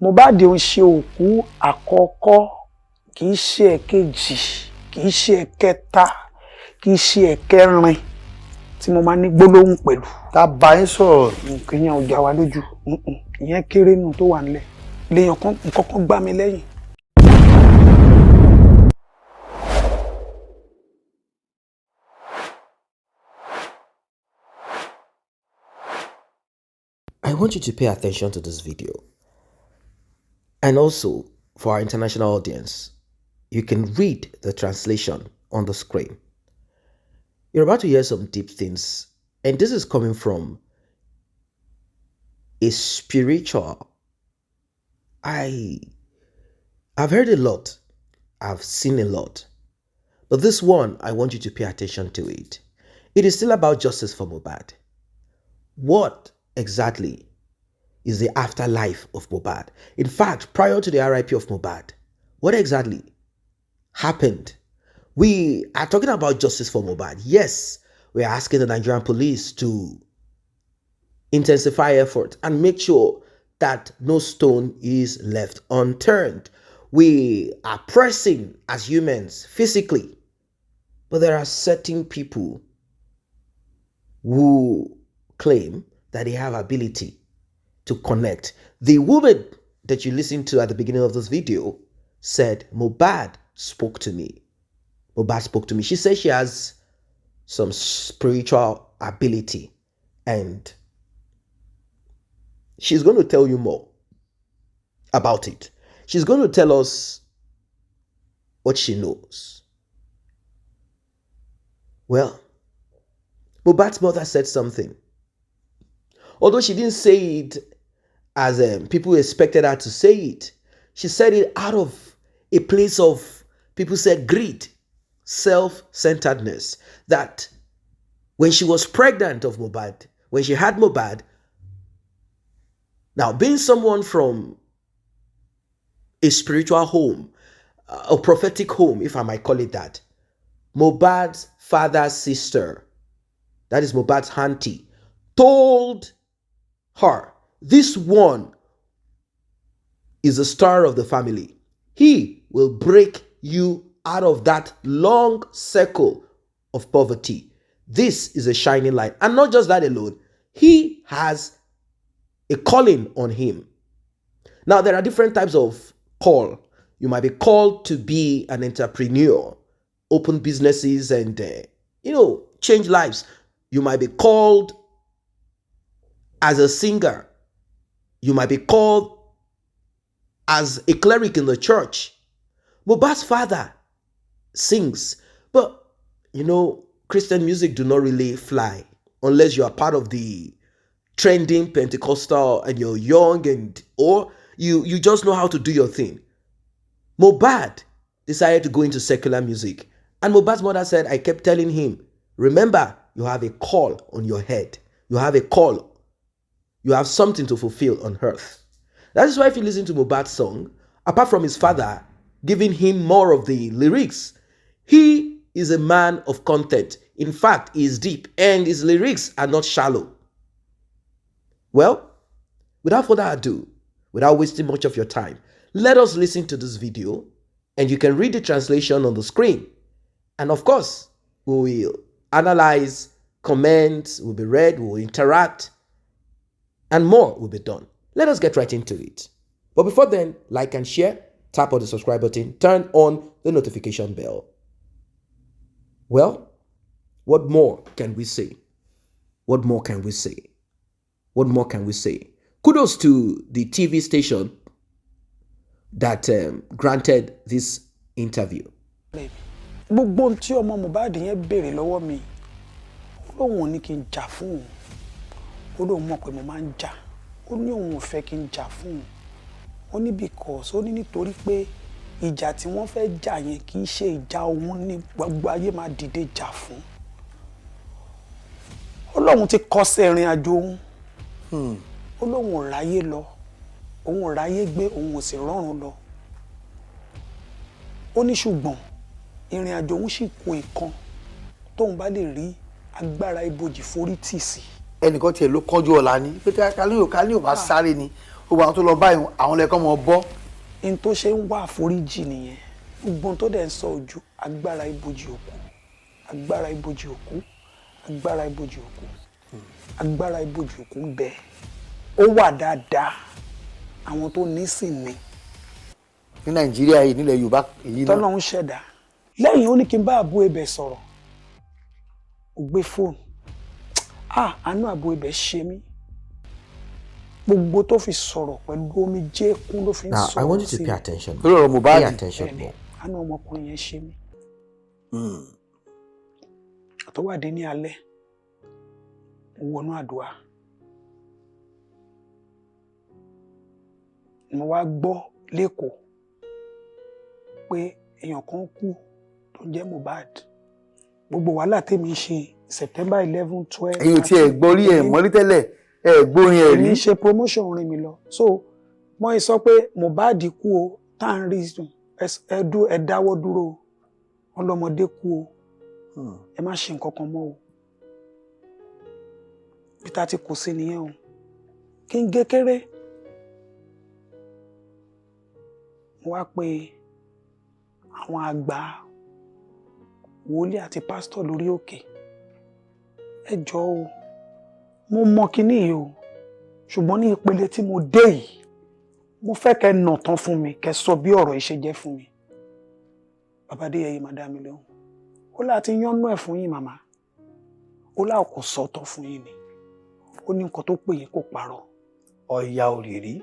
Mohbad ń ṣe òkú àkọ́kọ́, kì í ṣe ẹ̀kejì, kì í ṣe ẹ̀kẹta, kì í ṣe ẹ̀kẹrin tí mo máa ní gbólóhùn pẹ̀lú. Tá bá yín sọ̀rọ̀. Ìyẹn ò já wa lójú. Ìyẹn kéré nù tó wà nílẹ̀. Léèyàn kan nǹkan gbá mi lẹ́yìn. I want you to pay attention to this video. And also, for our international audience, you can read the translation on the screen. You're about to hear some deep things, and this is coming from a spiritual. I've heard a lot, I've seen a lot, but this one, I want you to pay attention to it. It is still about justice for Mohbad. What exactly is the afterlife of Mohbad? In fact, prior to the RIP of Mohbad, what exactly happened? We are talking about justice for Mohbad. Yes, we are asking the Nigerian police to intensify effort and make sure that no stone is left unturned. We are pressing as humans physically, but there are certain people who claim that they have ability to connect. The woman that you listened to at the beginning of this video said, Mohbad spoke to me. Mohbad spoke to me. She says she has some spiritual ability, and she's going to tell you more about it. She's going to tell us what she knows. Well, Mohbad's mother said something. Although she didn't say it as people expected her to say it, she said it out of a place of, people said, greed, self-centeredness. That when she was pregnant of Mohbad, when she had Mohbad, now being someone from a spiritual home, a prophetic home, if I might call it that, Mohbad's father's sister, that is Mohbad's auntie, told her, this one is the star of the family. He will break you out of that long circle of poverty. This is a shining light. And not just that alone, he has a calling on him. Now, there are different types of call. You might be called to be an entrepreneur, open businesses and, change lives. You might be called as a singer. You might be called as a cleric in the church. Mohbad's father sings, but Christian music do not really fly unless you are part of the trending Pentecostal and you're young or you just know how to do your thing. Mohbad decided to go into secular music, and Mohbad's mother said, I kept telling him, remember, you have a call on your head. You have a call. You have something to fulfill on earth. That is why if you listen to Mohbad's song, apart from his father giving him more of the lyrics, he is a man of content. In fact, he is deep and his lyrics are not shallow. Well, without further ado, without wasting much of your time, let us listen to this video, and you can read the translation on the screen. And of course, we will analyze, comments will be read, we will interact, and more will be done. Let us get right into it. But before then, like and share, tap on the subscribe button, turn on the notification bell. Well, what more can we say? What more can we say? What more can we say? Kudos to the TV station that granted this interview. Gbogbo ohun tí ọmọ Mohbad yẹn béèrè lọ́wọ́ mi, ó lóun ní kí n jà fún òun. Ó lóun mọ̀ pé mo máa ń jà. Ó ní òun ò fẹ́ kí n jà fún òun. Ó ní because ó ní nítorí pé ìjà tí wọ́n fẹ́ jà yẹn kì í ṣe ìjà òun ní gbogbo ayé máa dìde jà fún. Ó lóun ti kọsẹ̀ ìrìn àjò òun. Ó lóun ò ráyé lọ. Òun ò ráyé gbé, òun ò sì rọrùn lọ. Ó ní ṣùgbọ́n ìrìn àjò òun sì kù ìkan tóun bá lè rí agbára ibojì forí tì sí. Ẹnìkan tiẹ̀ ló kánjú ọ̀la ni pé ká ní ò bá sáré ni gbogbo àwọn tó lọ báyìí àwọn lẹ́kọ́ mọ bọ́. in tó ṣe ń wá àforíjì nìyẹn gbogbo tó dẹ̀ ń sọ ojú agbára ibojì òkú agbára ibojì òkú agbára ibojì òkú agbára ibojì òkú ń bẹ ó wà dáadáa àwọn tó ní sì ní. ní nàìjíríà yìí nílẹ̀ yorùbá èyí náà. tọ́lọ́ ń ṣẹ̀dá lẹ́yìn ó ní kí n bá àbú ebè sọ̀rọ̀ ó gbé fóònù àánú àbú ebè ṣe mí gbogbo tó fi sọ̀rọ̀ pẹ̀lú omijé kún ló fi ń sọ̀rọ̀ sí i. Now I want you to pay attention. lórí ọ̀rọ̀ Mohbad. Pay attention more. àánú ọmọkùnrin yẹn ṣe mí. àtọ́wádé ní alẹ́ wọnú àdúrà mo wá gbọ́ lẹ́kọ̀ọ́ pé èèyàn kan kú tó ń jẹ́ Mohbad gbogbo wàhálà tèmi ṣe September 11, 12. èyí tí ẹ gbọ́ rí ẹ mọ́rí tẹ́lẹ̀ ẹ gbórin ẹ rí. èmi ṣe promotion orin mi lọ so wọ́n sọ pé Mohbad kú o tá à ń rí ẹ dáwọ́ dúró ọlọ́mọdé kú o ẹ má ṣe nǹkan kan mọ́ o peter ti kù sí nìyẹn o kí n gé kéré mo wá pé àwọn àgbà wòlíì àti pásítọ̀ lórí òkè ẹ jọ̀ọ́ o mo mọ kíní yìí o ṣùgbọ́n ní ìpele tí mo dé yìí mo fẹ́ kẹ́ nà tán fún mi kẹ́ sọ bí ọ̀rọ̀ yìí ṣe jẹ́ fún mi bàbá Adéyẹyè má dá mi lóhùn ó láti yánná ẹ̀ fún yín màmá ó láò kò sọ́tọ̀ fún yín ni ó ní nǹkan tó pè yín kò parọ́ ọ̀yà òrìrí.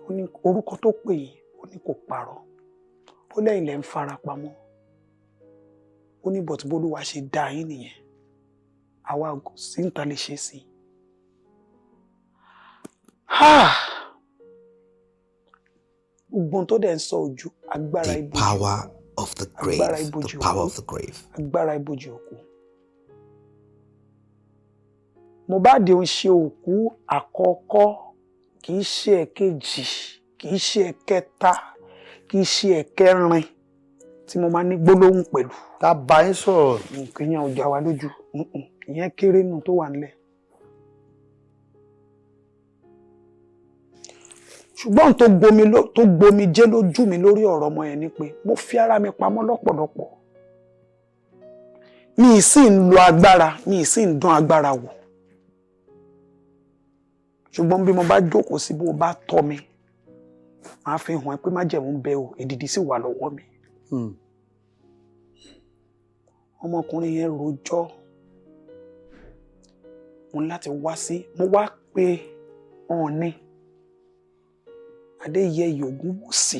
ó ní orúkọ tó pè yín ó ní kò parọ́ ó lẹ́yìn lẹ́ ń fara pamọ́ ó ní bọ̀tí bólúwa ṣe dá yín nìyẹn àwa sí ń ta lè ṣe sí gbogbo tó dẹ̀ ń sọ ojú agbára The ibojì power of the grave. agbára The ibojì power òkú of the grave. agbára ibojì òkú Mohbad ń ṣe òkú àkọ́kọ́ kì í ṣe ẹ̀kejì kì í ṣe ẹ̀kẹta kì í ṣe ẹ̀kẹrin tí mo máa ní gbólóhùn pẹ̀lú. tá a bá yín sọ̀rọ̀. nǹkan yẹn ò já wa lójú ìyẹn kéré nù tó wà nílẹ̀. ṣùgbọ́n tó gbomi jẹ́ lójú mi lórí ọ̀rọ̀ ọmọ yẹn ni pé mo fi ara mi pamọ́ lọ́pọ̀lọpọ̀ mi ì sì ń lo agbára mi ì sì ń dán agbára wò ṣùgbọ́n bí mo bá jókòó sí bó bá tọ́ mi máa fi hàn ẹ́ pé májẹ̀mú ń bẹ o èdìdì sì wà lọ́wọ́ mi. ọmọkùnrin yẹn rojọ́ mo ní láti wá sí mo wá pé Ọọ̀ni Adéyẹyè Ògúnwùsì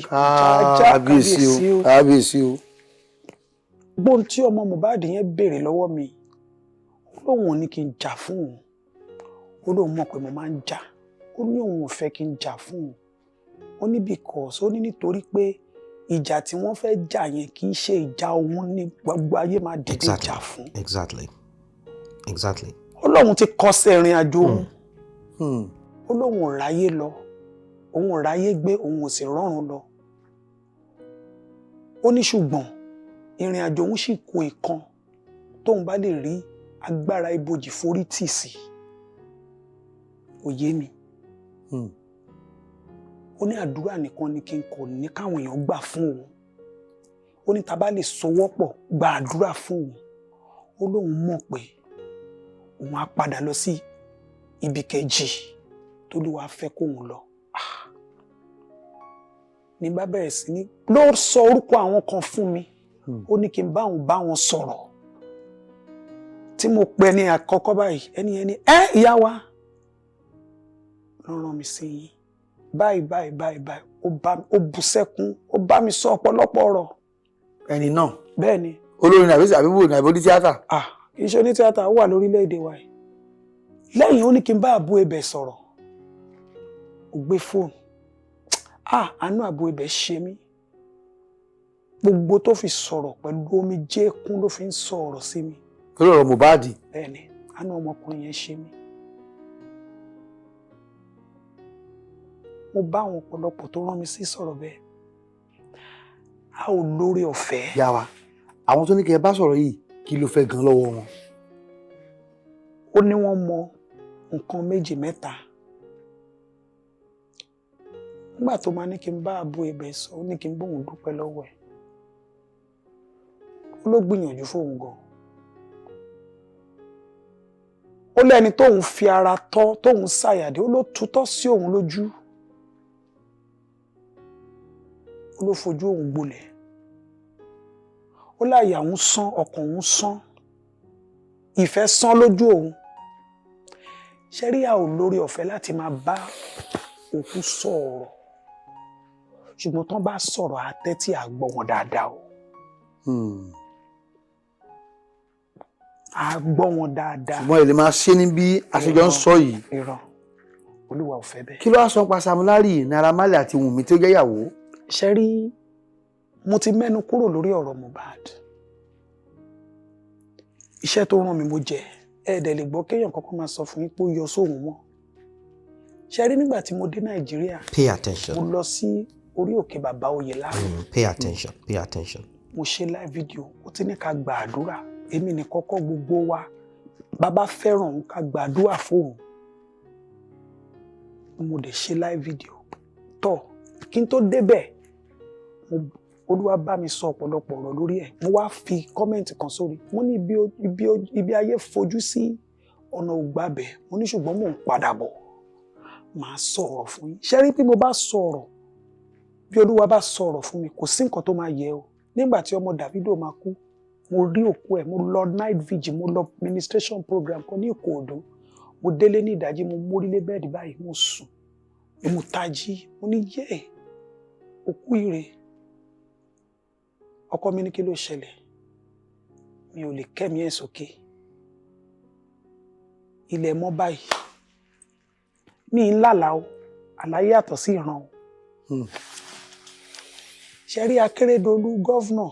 kábíyèsí o. gbóhùn tí ọmọ Mohbad yẹn béèrè lọ́wọ́ mi ó lóun ò ní kí n jà fún òun ó lóun mọ̀ pé mo máa ń jà ó ní òun ò fẹ́ kí n jà fún òun ó ní because ó ní nítorí pé ìjà tí wọ́n fẹ́ jà yẹn kì í ṣe ìjà òun ní gbogbo ayé máa dìde jà fún. Exactly. ó lóun ti kọsẹ̀ ìrìn àjò òun ó lóun ò ráyé lọ òun ò ráyé gbé òun ò sì rọrùn lọ ó ní ṣùgbọ́n ìrìn àjò òun sì kù ìkan tóun bá lè rí agbára ibojì forí tì sí kò yé mi ó ní àdúrà nìkan ni kí n kò ní káwọn èèyàn gbà fún òun ó ní tá bá lè sowọ́pọ̀ gba àdúrà fún òun ó lóun mọ̀ pé òun á padà lọ sí ibi kejì tó lè wá fẹ́ kóun lọ ní bá bẹ̀rẹ̀ sí ní ló sọ orúkọ àwọn kan fún mi ó ní kí n bá wọn sọ̀rọ̀ tí mo pè ní àkọ́kọ́ báyìí ẹni ìyá wa ló rán mi sí yín báyìí ó bú sẹ́kún ó bá mi sọ ọ̀pọ̀lọpọ̀ ọ̀rọ̀. ẹni náà. bẹ́ẹ̀ ni. olórin àbíbò nàìbó ní tíátà. kì í ṣe ní tíátà ó wà lórílẹ̀‐èdè wa yìí lẹ́yìn ó ní kí n bá àbú ebè sọ̀rọ̀ ó gbé fóònù àánú àbú ebè ṣe mí gbogbo tó fi sọ̀rọ̀ pẹ̀lú omijé kún ló fi ń sọ ọ̀rọ̀ sí mi. lórí ọ̀rọ̀ Mohbad. bẹ́ẹ̀ ni àánú ọmọkùnrin yẹn ṣe mí. mo bá àwọn ọ̀pọ̀lọpọ̀ tó rán mi sí sọ̀rọ̀ bẹ́ẹ̀ a ò lórí ọ̀fẹ́. yá wa àwọn tó ní kí ẹ bá sọ̀rọ̀ yìí kí ló fẹ́ gan lọ́wọ́ wọn. ó ní wọ́n mọ nǹkan méjì mẹ́ta nígbà tó máa ní kí n bá àbú ibẹ̀ sọ ó ní kí n bóun dúpẹ́ lọ́wọ́ ẹ̀ ó ló gbìyànjú fóun gan ó lẹ́ni tóun fi ara tọ́ tóun ṣàyàdé ó ló tutọ́ sí òun lójú ó ló fojú òun gbolẹ̀ ó láyà òun sán ọkàn òun sán ìfẹ́ sán lójú òun ṣẹ́ríà ò lórí ọ̀fẹ́ láti máa bá òkú sọ̀rọ̀ ṣùgbọ́n tán bá sọ̀rọ̀ àtẹ́tí àgbọ̀ wọn dáadáa o. Àgbọ̀ wọn dáadáa. ṣùgbọ́n èlé máa ṣe ní bí àṣejọ ń sọ yìí. irọ́ olúwa ò fẹ́ bẹ́ẹ̀. kí ló wá sọ pa Sam Larry, Naira Marley àti Wunmi tí ó jẹ́ ìyàwó. ṣe rí mo ti mẹ́nu kúrò lórí ọ̀rọ̀ Mohbad iṣẹ́ tó rán mi mo jẹ ẹ̀ẹ́dẹ̀ lè gbọ́ kéèyàn kọ́kọ́ máa sọ fún yín pé ó yọ sóhun mọ́ ṣe rí nígbà tí mo dé Nàìjíríà Pay attention. mo lọ sí orí òkè bàbá oyè láàrin Pay attention. Pay attention. mo ṣe live video ó ti ní ká gbàdúrà èmi ní kọ́kọ́ gbogbo wa bàbá fẹ́ràn òun ká gbàdúrà fóun mo dẹ̀ ṣe live video tọ́ kí n tó débẹ̀ olúwa bá mi sọ ọ̀pọ̀lọpọ̀ ọ̀rọ̀ lórí ẹ̀ mo wá fi kọ́mẹ̀ntì kan sórí mo ní ibi ayé fojú sí ọ̀nà ògbàbẹ̀ mo ní ṣùgbọ́n mò ń padà bọ̀ màá sọ̀rọ̀ fún yín ṣe rí bí mo bá sọ̀rọ̀ bí olúwa bá sọ̀rọ̀ fún mi kò sí nǹkan tó máa yẹ o nígbà tí ọmọ Davido máa kú mo rí òkú ẹ̀ mo lọ night vigil mo lọ ministration program kan ní Ìkòròdú mo délé ní ìdájí mo mórílé bẹ́ẹ̀dì báyìí mo sùn mo tají mo ní yẹ́ òkú ire ọkọ mi ní kí ló ṣẹlẹ̀ mi ò lè kẹ́mi ẹ̀ sókè ilẹ̀ mọ́ báyìí mi ń lálàá o àlàyé yàtọ̀ sí ìran o ṣe rí Akérédolú gọ́vnà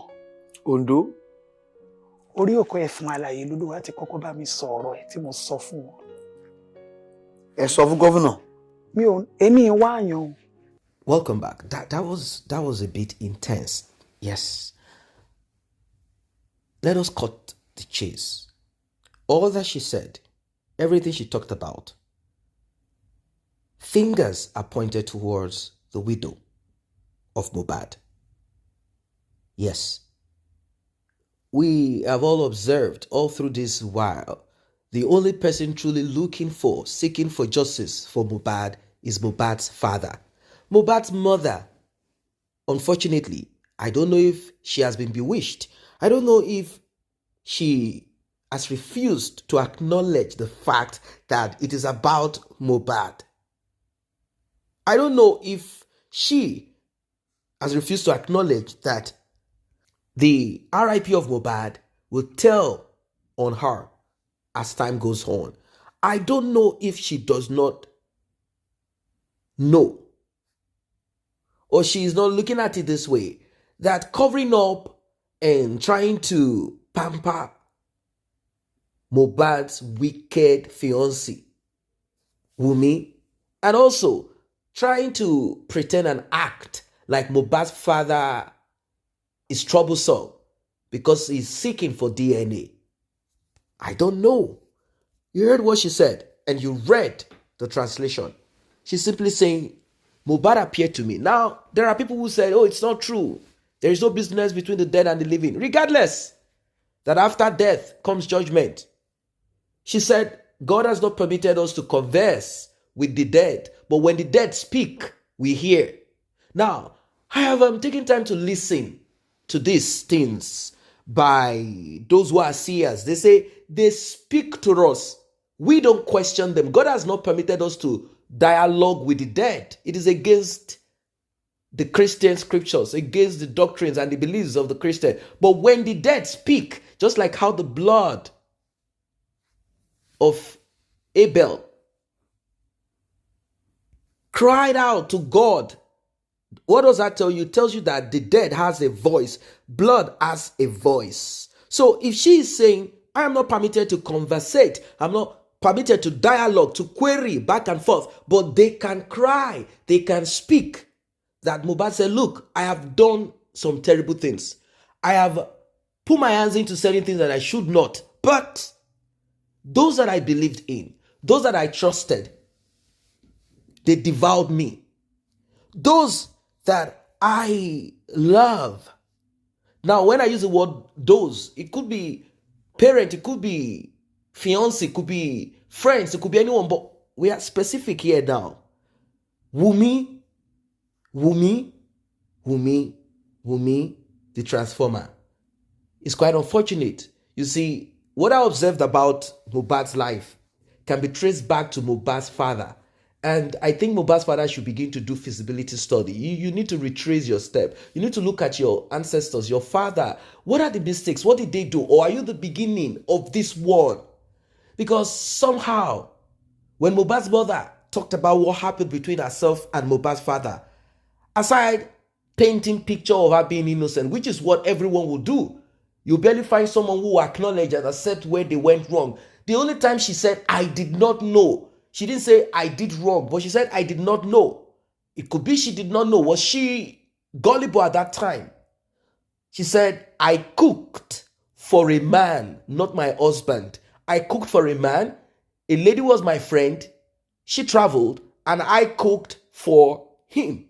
Ondo. orí òkú ẹ̀ fún àlàyé lódò láti kọ́kọ́ bá mi sọ ọ̀rọ̀ ẹ̀ tí mo sọ fún wọn. ẹ sọ fún gọ́vnà. mi ò èmi wá àyàn o. Welcome back. That was a bit intense. Yes. Let us cut the chase. All that she said, everything she talked about, fingers are pointed towards the widow of Mohbad. Yes. We have all observed all through this while, the only person truly seeking for justice for Mohbad is Mohbad's father. Mohbad's mother, unfortunately, I don't know if she has been bewitched. I don't know if she has refused to acknowledge the fact that it is about Mohbad. I don't know if she has refused to acknowledge that the RIP of Mohbad will tell on her as time goes on. I don't know if she does not know, or she is not looking at it this way, that covering up and trying to pamper Mohbad's wicked fiancée, Wunmi, and also trying to pretend and act like Mohbad's father is troublesome because he's seeking for DNA. I don't know. You heard what she said, and you read the translation. She's simply saying, Mohbad appeared to me. Now, there are people who said, oh, it's not true. There is no business between the dead and the living. Regardless, that after death comes judgment. She said, God has not permitted us to converse with the dead, but when the dead speak, we hear. Now, I have taken time to listen to these things by those who are seers. They say they speak to us. We don't question them. God has not permitted us to dialogue with the dead. It is against the Christian scriptures, against the doctrines and the beliefs of the Christian. But when the dead speak, just like how the blood of Abel cried out to God, what does that tell you? It tells you that the dead has a voice. Blood has a voice. So if she is saying, I am not permitted to conversate, I'm not permitted to dialogue, to query back and forth, but they can cry, they can speak. That Mohbad said, look, I have done some terrible things. I have put my hands into certain things that I should not. But those that I believed in, those that I trusted, they devoured me. those that I love. Now, when I use the word those, it could be parent, it could be fiance, it could be friends, it could be anyone, but we are specific here now. Wunmi, Wunmi, Wunmi, Wunmi, the transformer. It's quite unfortunate. You see, what I observed about Mohbad's life can be traced back to Mohbad's father. And I think Mohbad's father should begin to do feasibility study. You need to retrace your step. You need to look at your ancestors, your father. What are the mistakes? What did they do? Or are you the beginning of this one? Because somehow, when Mohbad's mother talked about what happened between herself and Mohbad's father, aside painting picture of her being innocent, which is what everyone will do, you barely find someone who will acknowledge and accept where they went wrong. The only time she said, I did not know, she didn't say, I did wrong, but she said, I did not know. It could be she did not know. Was she gullible at that time? She said, I cooked for a man, not my husband. I cooked for a man. A lady was my friend. She traveled, and I cooked for him.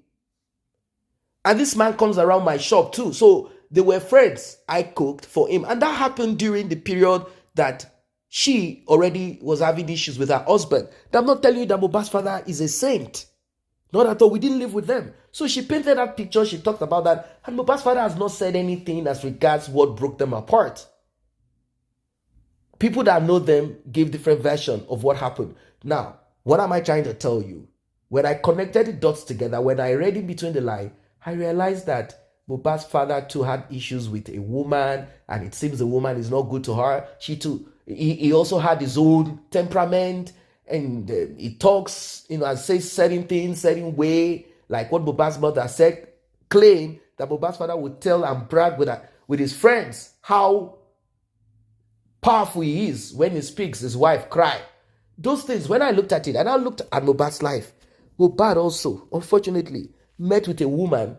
And this man comes around my shop too. So they were friends. I cooked for him. And that happened during the period that she already was having issues with her husband. I'm not telling you that Mohbad's father is a saint. Not at all. We didn't live with them. So she painted that picture. She talked about that. And Mohbad's father has not said anything as regards what broke them apart. People that know them give different versions of what happened. Now, what am I trying to tell you? When I connected the dots together, when I read in between the line, I realized that Mohbad's father too had issues with a woman, and it seems the woman is not good to her. He also had his own temperament, and he talks, and says certain things, certain way, like what Mohbad's mother said, claim that Mohbad's father would tell and brag with his friends how powerful he is. When he speaks, his wife cry. Those things, when I looked at it, and I looked at Mohbad's life, Mohbad also, unfortunately, met with a woman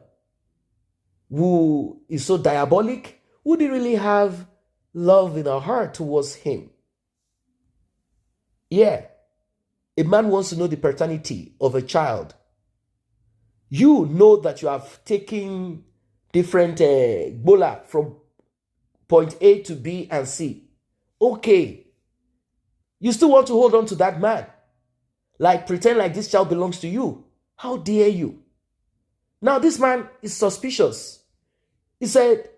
who is so diabolic, who didn't really have love in her heart towards him. Yeah, a man wants to know the paternity of a child. You know that you have taken different bola from point A to B and C. Okay, you still want to hold on to that man, like pretend like this child belongs to you. How dare you? Now this man is suspicious. He said,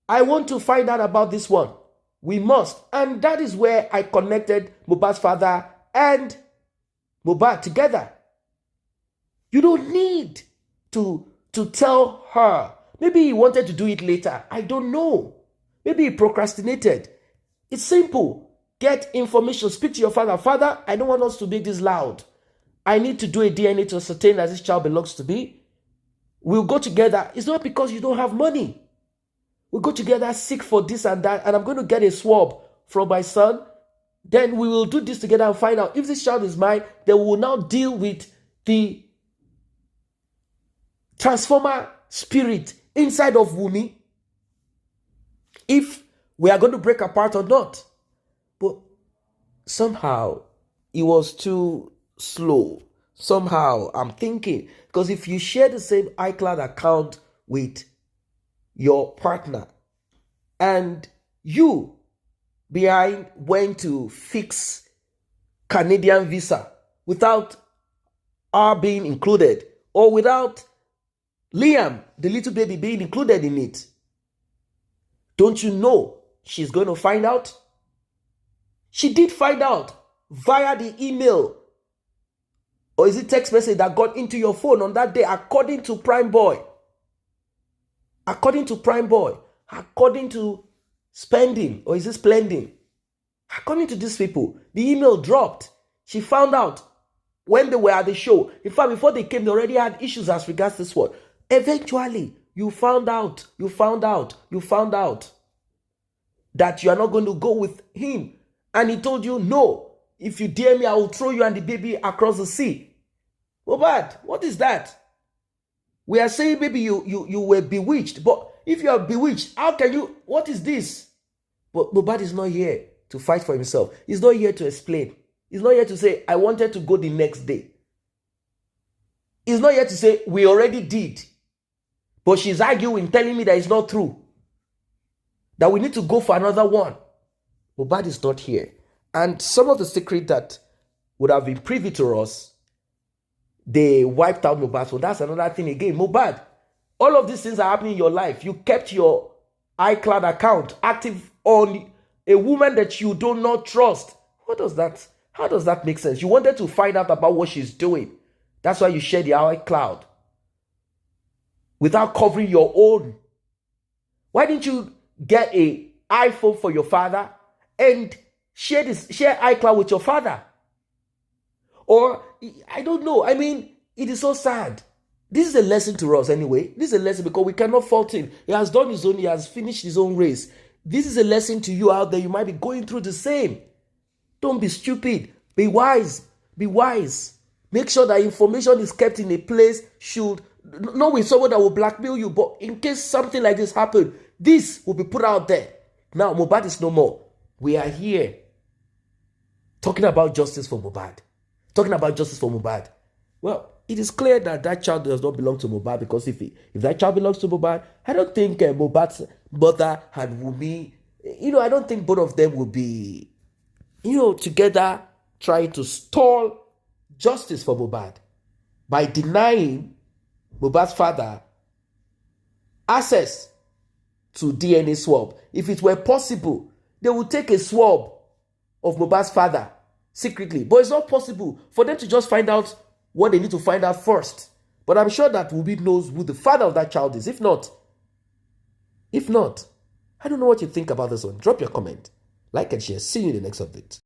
I want to find out about this one. We must. And that is where I connected Mohbad's father and Mohbad together. You don't need to tell her. Maybe he wanted to do it later. I don't know. Maybe he procrastinated. It's simple. Get information. Speak to your father. Father, I don't want us to make this loud. I need to do a DNA to ascertain that this child belongs to me. We'll go together. It's not because you don't have money. We'll go together, seek for this and that, and I'm going to get a swab from my son. Then we will do this together and find out if this child is mine. Then we will now deal with the transformer spirit inside of Wunmi, if we are going to break apart or not. But somehow it was too slow. Somehow I'm thinking, because if you share the same iCloud account with your partner and you behind went to fix Canadian visa without her being included, or without Liam, the little baby, being included in it, don't you know she's going to find out? She did find out via the email, or is it text message that got into your phone on that day, according to Prime Boy. According to Prime Boy. According to Spending, or is it Splending? According to these people, the email dropped. She found out when they were at the show. In fact, before they came, they already had issues as regards this one. Eventually, you found out that you are not going to go with him. And he told you, no, if you dare me, I will throw you and the baby across the sea. Mohbad, what is that? We are saying maybe you were bewitched, but if you are bewitched, how can you, what is this? But Mohbad is not here to fight for himself. He's not here to explain. He's not here to say, I wanted to go the next day. is not yet to say we already did. But she's arguing, telling me that it's not true. That we need to go for another one. Mohbad is not here. And some of the secret that would have been privy to us, they wiped out Mohbad. So that's another thing again. Mohbad, all of these things are happening in your life. You kept your iCloud account active on a woman that you do not trust. How does that make sense? You wanted to find out about what she's doing. That's why you shared the iCloud without covering your own. Why didn't you get an iPhone for your father and share iCloud with your father? Or, I don't know. I mean, it is so sad. This is a lesson to us anyway. This is a lesson because we cannot fault him. He has done his own. He has finished his own race. This is a lesson to you out there. You might be going through the same. Don't be stupid. Be wise. Be wise. Make sure that information is kept in a place not with someone that will blackmail you, but in case something like this happens, this will be put out there. Now, Mohbad is no more. We are here talking about justice for Mohbad. Well, it is clear that that child does not belong to Mohbad, because if that child belongs to Mohbad, I don't think Mohbad's mother and Wunmi, I don't think both of them will be, together trying to stall justice for Mohbad by denying Mohbad's father access to DNA swab. If it were possible, they would take a swab of Mohbad's father secretly. But it's not possible for them to just find out what they need to find out first. But I'm sure that Wunmi knows who the father of that child is. If not, I don't know what you think about this one. Drop your comment, like and share. See you in the next update.